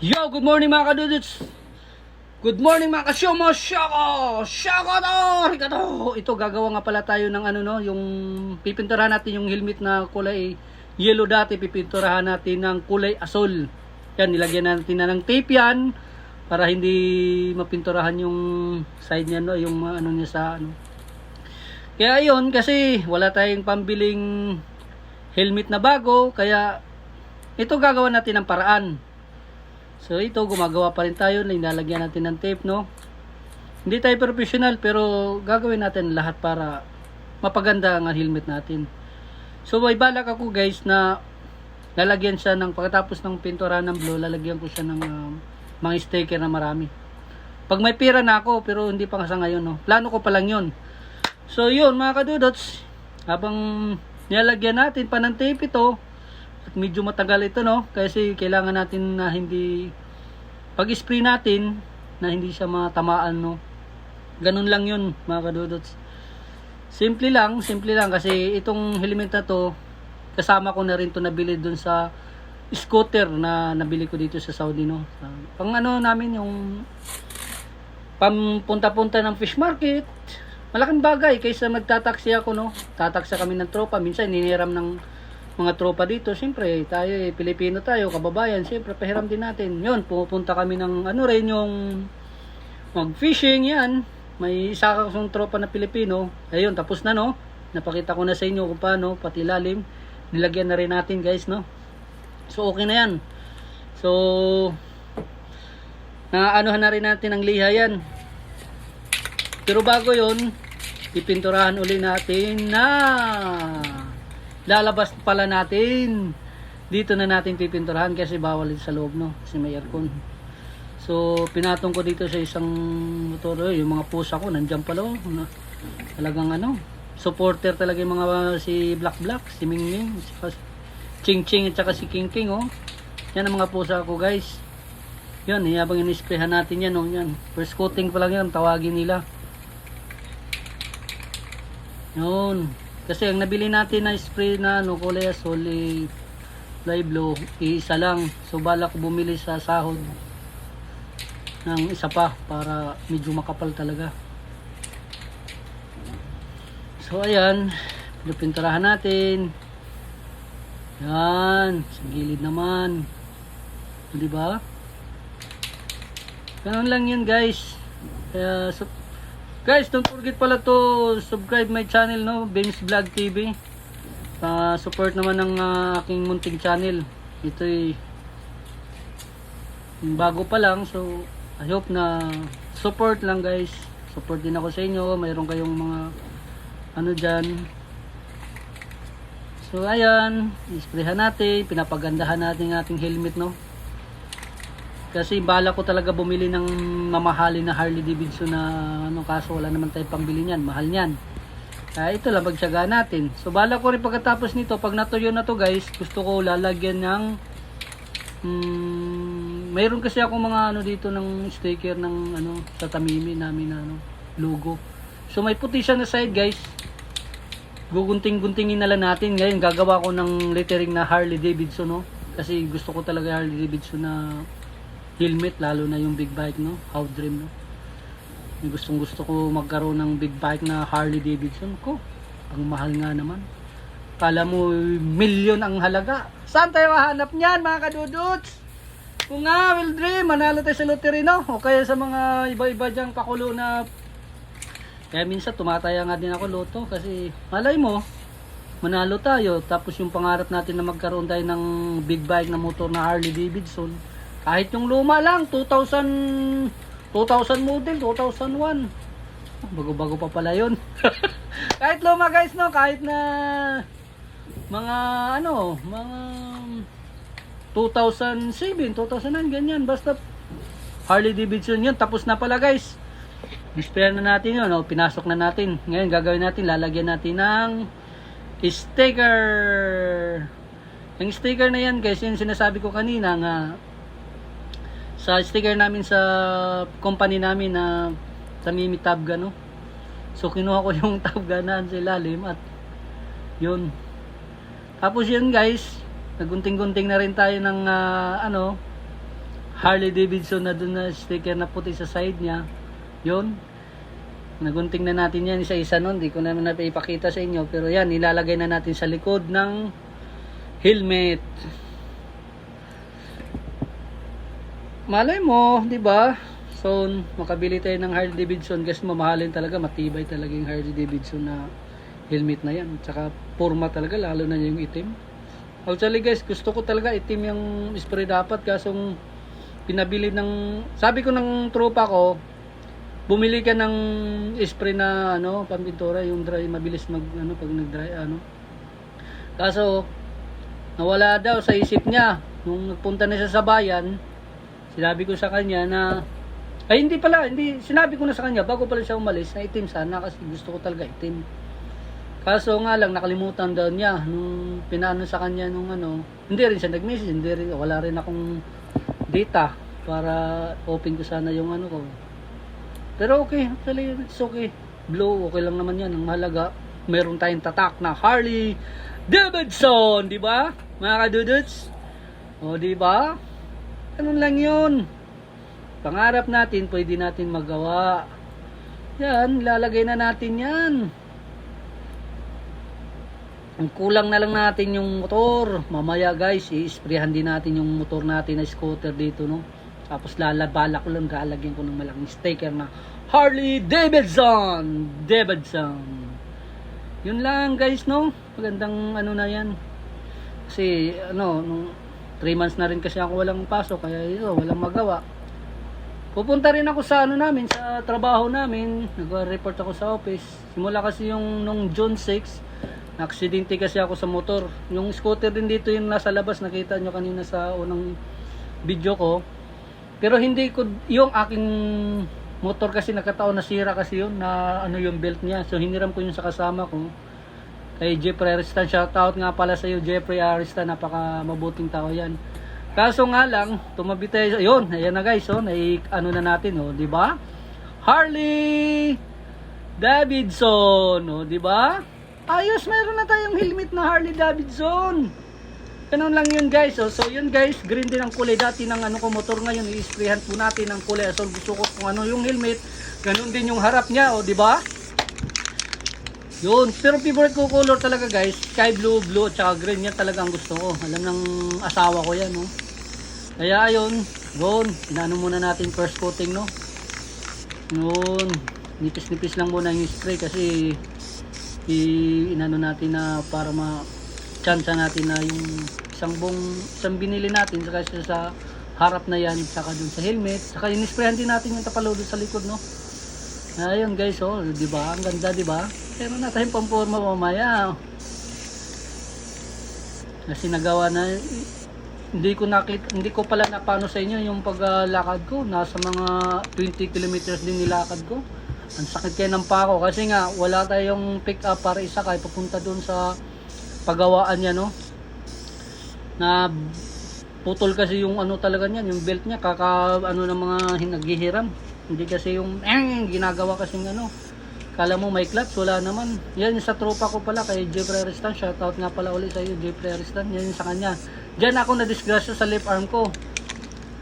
Yo, good morning mga kaduduts. Good morning mga kasyomo. Shako to. Rigato. Ito gagawa nga pala tayo ng ano no, yung pipinturahan natin yung helmet na kulay yellow dati, pipinturahan natin ng kulay asul. Yan, nilagyan natin na ng tape yan para hindi mapinturahan yung side niya no, yung ano niya sa ano. Kaya ayun, kasi wala tayong pambiling helmet na bago, kaya ito gagawa natin ng paraan. So ito, gumagawa pa rin tayo, nilalagyan natin ng tape, no? Hindi tayo professional, pero gagawin natin lahat para mapaganda ang helmet natin. So may balak ako guys na lalagyan siya ng, pagkatapos ng pintura ng blue, lalagyan ko siya ng mga sticker na marami. Pag may pira na ako, pero hindi pa sa ngayon, no? Plano ko pa lang yun. So yun mga kadudots, habang nilalagyan natin pa ng tape ito, at medyo matagal ito no, kasi kailangan natin na hindi pag-spray natin na hindi siya matamaan no. Ganun lang yun mga kadudots. Simple lang kasi itong helmet na to kasama ko na rin to nabili dun sa scooter na nabili ko dito sa Saudi no. Pang ano namin yung pampunta-punta ng fish market. Malaking bagay kaysa magtataksi ako no. Tataksa kami ng tropa, minsan niniram ng mga tropa dito. Siyempre tayo Pilipino tayo, kababayan, siyempre pahiram din natin. Yun, pupunta kami ng ano rin yung mag-fishing yan. May isa akong tropa na Pilipino. Ayun, tapos na no. Napakita ko na sa inyo kung paano, pati lalim. Nilagyan na rin natin guys no. So okay na yan. So naanuhan na rin natin ang liha yan. Pero bago yun, ipinturahan uli natin na lalabas pala natin. Dito na natin pipinturahan kasi bawal dito sa loob no, kasi may aircon. So pinatong ko dito sa isang motor, yung mga pusa ko nandiyan pala oh. Talagang ano, supporter talaga yung mga si Black, si Mingming, si Ching at saka si King oh. Yan ang mga pusa ko guys. Yan, habang in-sprayhan natin yan oh, yan. First coating pa lang yan, tawagin nila. Yun. Kasi ang nabili natin na spray na ano, kulay asul, fly blue, isa lang. So balak ko bumili sa sahod ng isa pa para medyo makapal talaga. So ayan, pinupinturahan natin. Yan, sa gilid naman. Di ba? Ganun lang yun guys. Kaya guys, don't forget pala to subscribe my channel no, Bems Vlog TV. Support naman ng aking munting channel. Ito ay bago pa lang, so I hope na support lang guys. Support din ako sa inyo. Mayroon kayong mga ano dyan. So ayan, isprayhan natin, pinapagandahan natin ang ating helmet no. Kasi bala ko talaga bumili ng mamahalin na Harley Davidson na ano, kaso wala naman tayong pambili niyan, mahal niyan. Kaya ito lang pagtiyaga natin. So bala ko rin pagkatapos nito, pag natuyo na to guys, gusto ko lalagyan ng mayroon kasi ako mga ano dito ng sticker ng ano sa Tamimi namin na ano, logo. So may puti siya na side guys. Gugunting-guntingin na lang natin. Ngayon gagawa ko ng lettering na Harley Davidson no. Kasi gusto ko talaga Harley Davidson na helmet, lalo na yung big bike no, How Dream no. Gustong gusto ko magkaroon ng big bike na Harley Davidson ko. Ang mahal nga naman. Kala mo milyon ang halaga. Saan tayo hahanap niyan mga kaduduts? Kung nga Will Dream, manalo tayo sa lottery no, o kaya sa mga iba-iba diyang pakulo na. Kaya minsan tumataya nga din ako loto kasi malay mo manalo tayo, tapos yung pangarap natin na magkaroon tayo ng big bike na motor na Harley Davidson. Kahit yung luma lang, 2000 model, 2001. Bago-bago pa pala yun. Kahit luma guys, no? Kahit na mga ano, mga 2007, 2009, ganyan. Basta Harley Davidson yun. Tapos na pala guys. Display na natin yun, no? Pinasok na natin. Ngayon gagawin natin, lalagyan natin ng sticker. Yung sticker na yan guys, yung sinasabi ko kanina nga, sa sticker namin sa company namin na Tamimi Tabga no. So kinuha ko yung Tabga na sa ilalim at yun. Tapos yun guys, nagunting-gunting na rin tayo ng Harley Davidson na doon na sticker na puti sa side niya. Yun. Nagunting na natin yan isa-isa nun. Di ko na ipakita sa inyo. Pero yan, ilalagay na natin sa likod ng helmet. Malay mo, di ba? So, makabili tayo ng Harley Davidson kasi mamahalin talaga. Matibay talaga yung Harley Davidson na helmet na yan. Tsaka forma talaga, lalo na yung itim. Actually guys, gusto ko talaga itim yung spray dapat. Kasong pinabili ng, sabi ko ng tropa ko, bumili ka ng spray na ano, pampintura, yung dry, mabilis mag ano pag nag-dry ano. Kaso nawala daw sa isip niya nung nagpunta na siya sa bayan. Sinabi ko sa kanya na ay hindi sinabi ko na sa kanya bago pala siya umalis na itim sana kasi gusto ko talaga itim. Kaso nga lang nakalimutan daw niya nung pinaano sa kanya nung ano, hindi rin siya nag-message, wala rin akong data para open ko sana yung ano ko. Pero okay, actually it's okay. Blue, okay lang naman yan. Ang mahalaga, meron tayong tatak na Harley Davidson, di ba? Mga kaduduts? O, di ba? Ganun lang yun. Pangarap natin, pwede natin magawa. Yan, lalagay na natin yan. Ang kulang na lang natin yung motor. Mamaya guys, i-sprayhan din natin yung motor natin na scooter dito, no? Tapos balak ko lang, lalagyan ko ng malaking sticker na Harley Davidson. Yun lang guys, no? Magandang ano na yan. Kasi ano, nung 3 months na rin kasi ako walang pasok, kaya ito, walang magawa. Pupunta rin ako sa ano namin, sa trabaho namin. Nag-report ako sa office. Simula kasi yung nung June 6, na-aksidente kasi ako sa motor. Yung scooter din dito yung nasa labas, nakita nyo kanina sa unang video ko. Pero hindi ko, yung aking motor kasi nakataon nasira kasi yun, na ano yung belt niya. So hiniram ko yun sa kasama ko. Kay Jeffrey Aristan, shoutout nga pala sa iyo Jeffrey Aristan, napaka mabuting tao yan. Kaso nga lang, tumabi tayo, yun, ayan na guys, oh, ano na natin, oh, di ba? Harley Davidson, oh, di ba? Ayos, mayroon na tayong helmet na Harley Davidson. Ganun lang yun guys. So yun guys, green din ang kulay dati ng ano ko motor ngayon, i-sprayhan po natin ng kulay. So gusto ko kung ano yung helmet, ganun din yung harap niya, o di ba? Yun, pero favorite ko color talaga guys, sky blue, blue at saka green, yan talaga ang gusto ko. Alam ng asawa ko yan, no. Kaya ayun, yun, inaano muna natin first coating, no. Yun, nipis-nipis lang muna yung spray kasi inano natin na para chance natin na yung isang binili natin saka sa harap na yan, saka dun sa helmet, saka in-sprayan din natin yung tapalo dun sa likod, no. Ayun guys, oh, di ba? Ang ganda, di ba? Pero na tayong pamporma mamaya. Kasi nagawa na, hindi ko pala napano sa inyo yung paglakad ko. Nasa mga 20 kilometers din nilakad ko. Ang sakit kaya ng pako kasi nga wala tayong pick up para isakay papunta dun sa pagawaan niya, no. Na putol kasi yung ano talaga niyan, yung belt niya, ano ng mga naghihiram. Hindi kasi yung ginagawa kasing ano. Kala mo may clutch, wala naman. Yan sa tropa ko pala kay Jeffrey Aristan. Shoutout nga pala ulit sa iyo Jeffrey Aristan. Yan sa kanya. Diyan ako na-disgrasya sa left arm ko.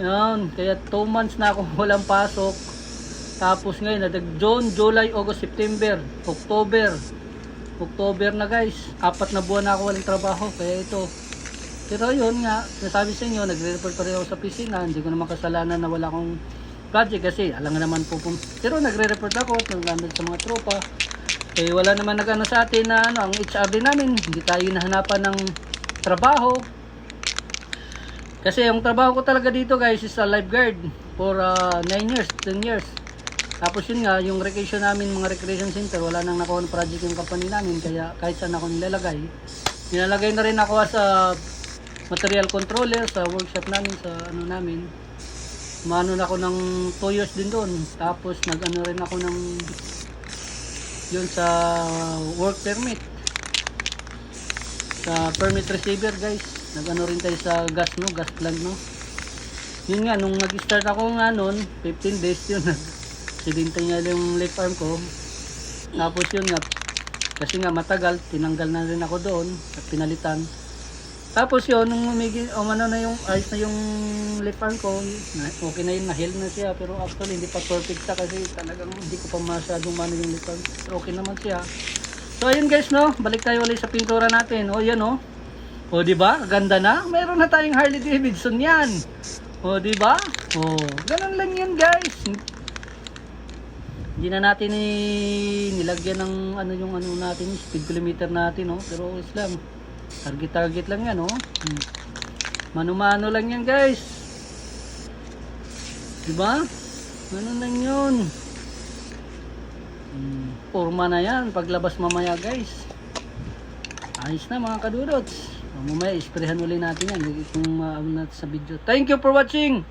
Ayan, kaya 2 months na ako walang pasok. Tapos ngayon, June, July, August, September, October na guys. 4 na buwan na ako walang trabaho. Kaya ito. Pero yun nga, nasabi sa inyo, nagre-report pa rin ako sa piscina. Hindi ko naman kasalanan na wala akong project kasi alam nga naman po. Pero nagre-report ako sa mga tropa. Eh wala naman nag-ano sa atin na ano, ang HR din namin. Hindi tayo nahanapan ng trabaho. Kasi yung trabaho ko talaga dito guys is a lifeguard for 9 years, 10 years. Tapos yun nga, yung recreation namin, mga recreation center, wala nang nakuha ng project yung company namin. Kaya kahit saan ako nilalagay. Nilalagay na rin ako as a material controller sa workshop namin, sa ano namin. Umano na ako ng 2 years din doon. Tapos nag-ano rin ako ng yun sa work permit. Sa permit receiver guys. Nag-ano rin tayo sa gas, no? Gas plant, no? Yun nga, nung nag-start ako nga noon, 15 days yun. Sidinte nga yung left arm ko. Tapos yun nga, kasi nga matagal, tinanggal na rin ako doon at pinalitan. Tapos yun, nung umano na yung, ayos na yung left arm ko, okay na yun, na-heal na siya. Pero actually, hindi pa perfect siya kasi talagang hindi ko pa masyadong mano yung left arm. Pero okay naman siya. So ayun guys, no, balik tayo ulit sa pintura natin. O yan, no. O di ba? Ganda na. Meron na tayong Harley Davidson yan. O di ba? O, ganun lang yan guys. Hindi na natin nilagyan ng ano yung ano natin, speed kilometer natin, no. Pero is lang. Target lang yan, oh. Mano-mano lang yan, guys. Diba? Ano lang yun. Forma na yan. Paglabas mamaya, guys. Ayos na, mga kadudots. Mamaya, isprehan ulit natin yan. Kung natin sa video. Thank you for watching.